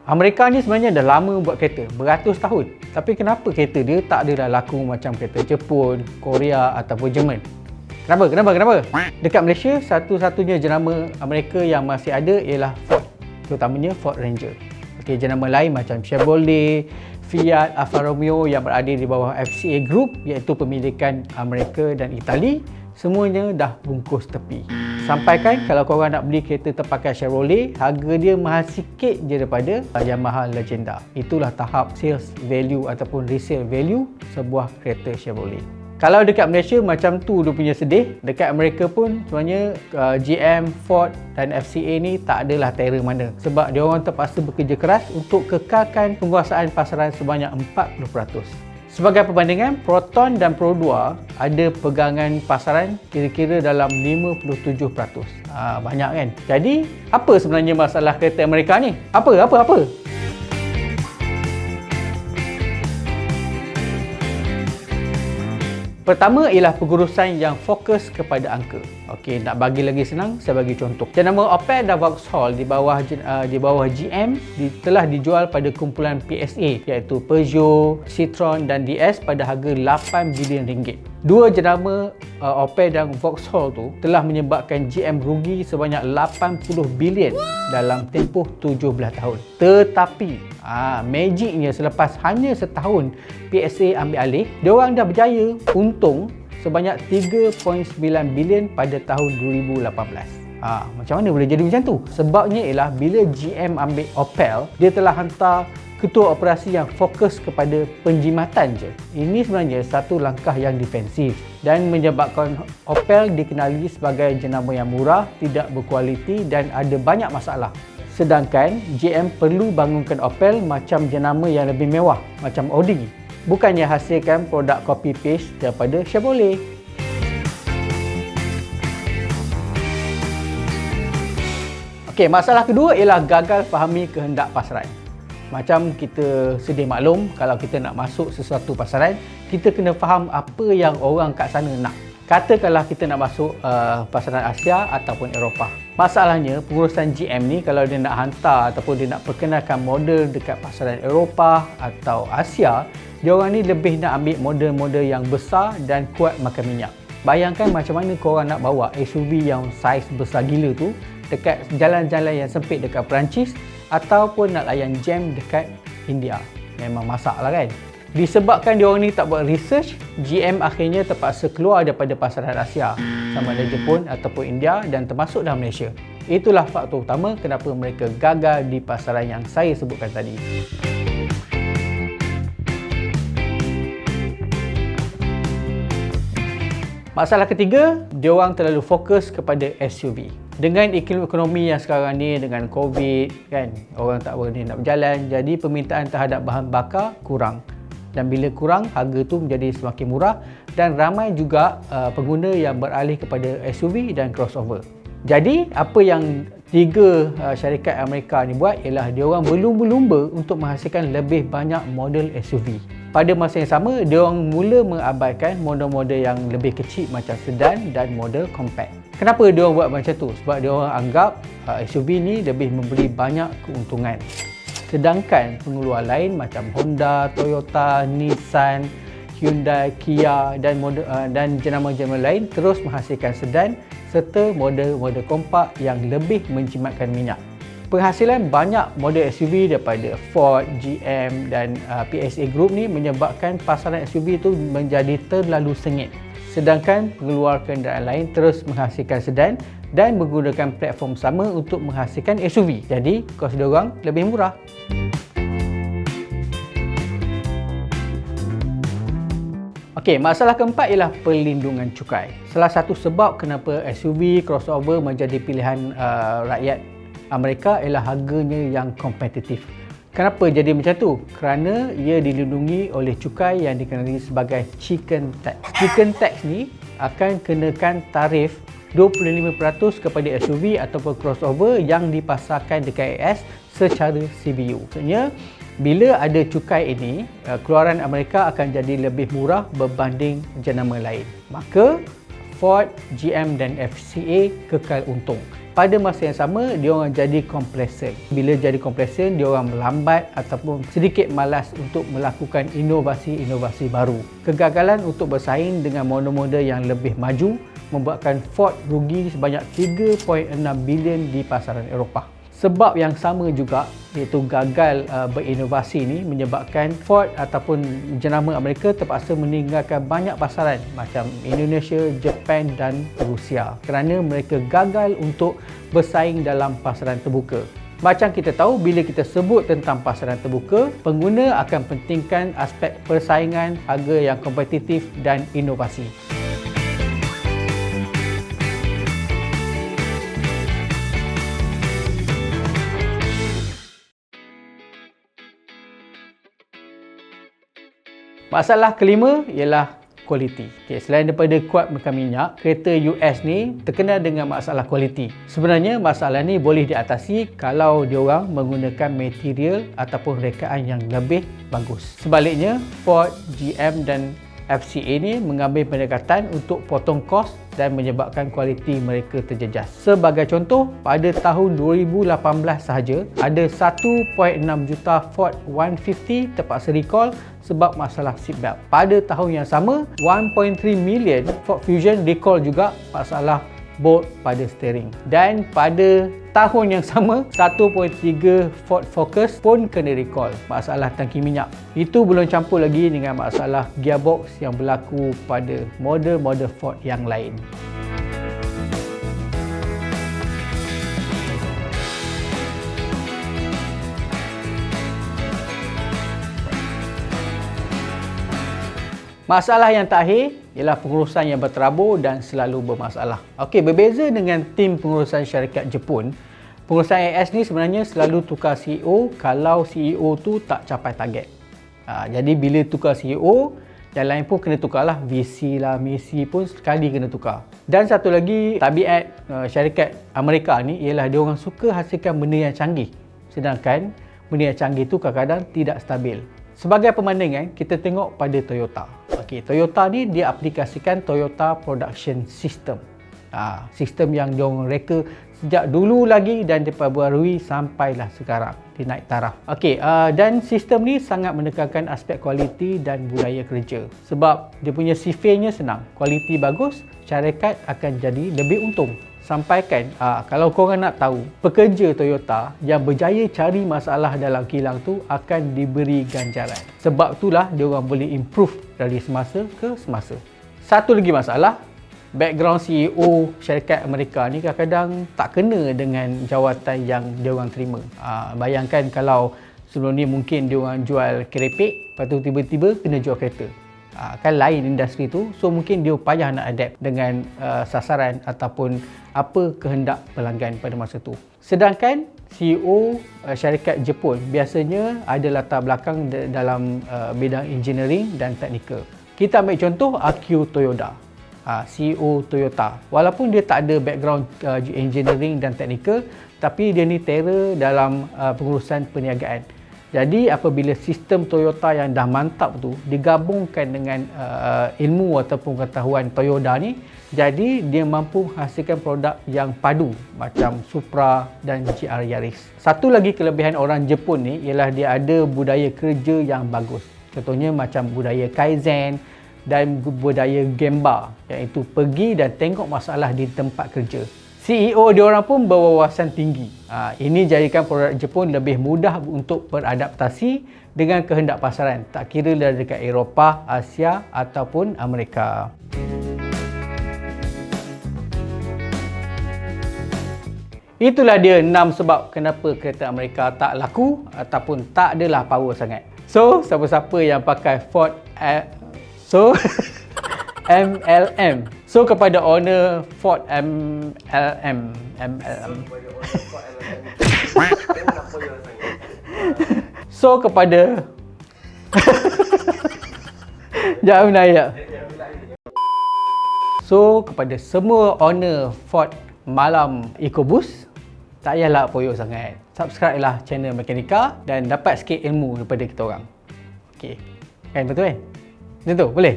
Amerika ni sebenarnya dah lama buat kereta, beratus tahun. Tapi kenapa kereta dia tak adalah laku macam kereta Jepun, Korea ataupun Jerman? Kenapa? Dekat Malaysia, satu-satunya jenama Amerika yang masih ada ialah Ford, terutamanya Ford Ranger. Okey, jenama lain macam Chevrolet, Fiat, Alfa Romeo yang berada di bawah FCA Group, iaitu pemilikan Amerika dan Itali, semuanya dah bungkus tepi. Sampaikan kalau korang nak beli kereta terpakai Chevrolet, harga dia mahal sikit je daripada Yamaha Legenda. Itulah tahap sales value ataupun resale value sebuah kereta Chevrolet. Kalau dekat Malaysia macam tu dia punya sedih, dekat Amerika pun sebenarnya GM, Ford dan FCA ni tak adalah terror mana. Sebab dia orang terpaksa bekerja keras untuk kekalkan penguasaan pasaran sebanyak 40%. Sebagai perbandingan, Proton dan Pro 2 ada pegangan pasaran kira-kira dalam 57%. Banyak kan? Jadi, apa sebenarnya masalah kereta Amerika ni? Apa? Pertama ialah pengurusan yang fokus kepada angka. Okey, nak bagi lagi senang, saya bagi contoh. Jenama Opel dan Vauxhall di bawah GM telah dijual pada kumpulan PSA iaitu Peugeot, Citroen dan DS pada harga 8 bilion ringgit. Dua jenama Opel dan Vauxhall tu telah menyebabkan GM rugi sebanyak 80 bilion dalam tempoh 17 tahun. Tetapi magicnya selepas hanya setahun PSA ambil alih, diorang dah berjaya untung sebanyak 3.9 bilion pada tahun 2018. Macam mana boleh jadi macam tu? Sebabnya ialah bila GM ambil Opel, dia telah hantar ketua operasi yang fokus kepada penjimatan je. Ini sebenarnya satu langkah yang defensif dan menyebabkan Opel dikenali sebagai jenama yang murah, tidak berkualiti dan ada banyak masalah. Sedangkan GM perlu bangunkan Opel macam jenama yang lebih mewah, macam Audi. Bukannya hasilkan produk copy paste daripada Chevrolet. Okey, masalah kedua ialah gagal fahami kehendak pasaran. Macam kita sedia maklum, kalau kita nak masuk sesuatu pasaran, kita kena faham apa yang orang kat sana nak. Katakanlah kita nak masuk pasaran Asia ataupun Eropah. Masalahnya, pengurusan GM ni kalau dia nak hantar ataupun dia nak perkenalkan model dekat pasaran Eropah atau Asia, diorang ni lebih nak ambil model-model yang besar dan kuat makan minyak. Bayangkan macam mana korang nak bawa SUV yang saiz besar gila tu dekat jalan-jalan yang sempit dekat Perancis ataupun nak layan jam dekat India. Memang masak lah kan. Disebabkan diorang ni tak buat research, GM akhirnya terpaksa keluar daripada pasaran Asia sama ada Jepun ataupun India dan termasuk dalam Malaysia. Itulah faktor utama kenapa mereka gagal di pasaran yang saya sebutkan tadi. Masalah ketiga, diorang terlalu fokus kepada SUV. Dengan iklim ekonomi yang sekarang ni, dengan COVID kan, orang tak boleh nak berjalan, jadi permintaan terhadap bahan bakar kurang. Dan bila kurang, harga tu menjadi semakin murah dan ramai juga pengguna yang beralih kepada SUV dan crossover. Jadi, apa yang tiga syarikat Amerika ni buat ialah diorang berlumba-lumba untuk menghasilkan lebih banyak model SUV. Pada masa yang sama, diorang mula mengabaikan model-model yang lebih kecil macam sedan dan model compact. Kenapa diorang buat macam tu? Sebab diorang anggap SUV ni lebih memberi banyak keuntungan. Sedangkan pengeluar lain macam Honda, Toyota, Nissan, Hyundai, Kia dan jenama-jenama lain terus menghasilkan sedan serta model-model kompak yang lebih menjimatkan minyak. Penghasilan banyak model SUV daripada Ford, GM dan PSA Group ni menyebabkan pasaran SUV itu menjadi terlalu sengit. Sedangkan pengeluar kenderaan lain terus menghasilkan sedan dan menggunakan platform sama untuk menghasilkan SUV. Jadi, kos diorang lebih murah. Okey, masalah keempat ialah perlindungan cukai. Salah satu sebab kenapa SUV crossover menjadi pilihan rakyat Amerika ialah harganya yang kompetitif. Kenapa jadi macam tu? Kerana ia dilindungi oleh cukai yang dikenali sebagai chicken tax. Chicken tax ni akan kenakan tarif 25% kepada SUV ataupun crossover yang dipasarkan dekat AS secara CBU. Maksudnya, bila ada cukai ini, keluaran Amerika akan jadi lebih murah berbanding jenama lain. Maka, Ford, GM dan FCA kekal untung. Pada masa yang sama, diorang jadi complacent. Bila jadi complacent, diorang melambat ataupun sedikit malas untuk melakukan inovasi-inovasi baru. Kegagalan untuk bersaing dengan model-model yang lebih maju membuatkan Ford rugi sebanyak 3.6 bilion di pasaran Eropah. Sebab yang sama juga, iaitu gagal berinovasi ini menyebabkan Ford ataupun jenama Amerika terpaksa meninggalkan banyak pasaran macam Indonesia, Jepun dan Rusia kerana mereka gagal untuk bersaing dalam pasaran terbuka. Macam kita tahu, bila kita sebut tentang pasaran terbuka, pengguna akan pentingkan aspek persaingan, harga yang kompetitif dan inovasi. Masalah kelima ialah kualiti. Selain daripada kuat makan minyak, kereta US ni terkenal dengan masalah kualiti. Sebenarnya masalah ni boleh diatasi kalau diorang menggunakan material ataupun rekaan yang lebih bagus. Sebaliknya, Ford, GM dan FCA ni mengambil pendekatan untuk potong kos dan menyebabkan kualiti mereka terjejas. Sebagai contoh, pada tahun 2018 sahaja, ada 1.6 juta Ford 150 terpaksa recall sebab masalah seatbelt. Pada tahun yang sama, 1.3 million Ford Fusion recall juga masalah bolt pada steering. Dan pada tahun yang sama, 1.3 Ford Focus pun kena recall masalah tangki minyak. Itu belum campur lagi dengan masalah gearbox yang berlaku pada model-model Ford yang lain. Masalah yang terakhir ialah pengurusan yang berterabur dan selalu bermasalah. Okey, berbeza dengan tim pengurusan syarikat Jepun, pengurusan AS ni sebenarnya selalu tukar CEO kalau CEO tu tak capai target. Jadi bila tukar CEO, yang lain pun kena tukarlah, VC lah, misi pun sekali kena tukar. Dan satu lagi, tabiat syarikat Amerika ni ialah dia orang suka hasilkan benda yang canggih. Sedangkan benda yang canggih tu kadang-kadang tidak stabil. Sebagai perbandingan, kita tengok pada Toyota. Okey, Toyota ni dia aplikasikan Toyota Production System. Sistem yang diorang reka sejak dulu lagi dan diperbaharui sampailah sekarang dinaik taraf. Okey, dan sistem ni sangat menekankan aspek kualiti dan budaya kerja. Sebab dia punya sifirnya senang. Kualiti bagus, syarikat akan jadi lebih untung. Sampaikan, kalau korang nak tahu, pekerja Toyota yang berjaya cari masalah dalam kilang tu akan diberi ganjaran. Sebab itulah dia orang boleh improve dari semasa ke semasa. Satu lagi masalah, background CEO syarikat Amerika ni kadang-kadang tak kena dengan jawatan yang dia orang terima. Bayangkan kalau sebelum ni mungkin dia orang jual kerepek, lepas tu tiba-tiba kena jual kereta. Kan lain industri tu, so mungkin dia payah nak adapt dengan sasaran ataupun apa kehendak pelanggan pada masa tu. Sedangkan CEO syarikat Jepun biasanya ada latar belakang dalam bidang engineering dan teknikal. Kita ambil contoh Akio Toyoda, CEO Toyota. Walaupun dia tak ada background engineering dan teknikal, tapi dia ni terror dalam pengurusan perniagaan. Jadi apabila sistem Toyota yang dah mantap tu digabungkan dengan ilmu ataupun pengetahuan Toyota ni, jadi dia mampu menghasilkan produk yang padu macam Supra dan GR Yaris. Satu lagi kelebihan orang Jepun ni ialah dia ada budaya kerja yang bagus. Contohnya macam budaya Kaizen dan budaya Gemba, iaitu pergi dan tengok masalah di tempat kerja. CEO diorang pun berwawasan tinggi. Ini jadikan produk Jepun lebih mudah untuk beradaptasi dengan kehendak pasaran, tak kira dari dekat Eropah, Asia ataupun Amerika. Itulah dia 6 sebab kenapa kereta Amerika tak laku ataupun tak adalah power sangat. So, siapa-siapa yang pakai Ford MLM. So kepada owner Ford MLM. So kepada jangan naik. So kepada semua owner Ford Malam EcoBoost, tak payahlah poyok sangat. Subscribe lah channel Mekanika dan dapat sikit ilmu daripada kita orang. Okey. Kan betul kan? Macam tu, boleh?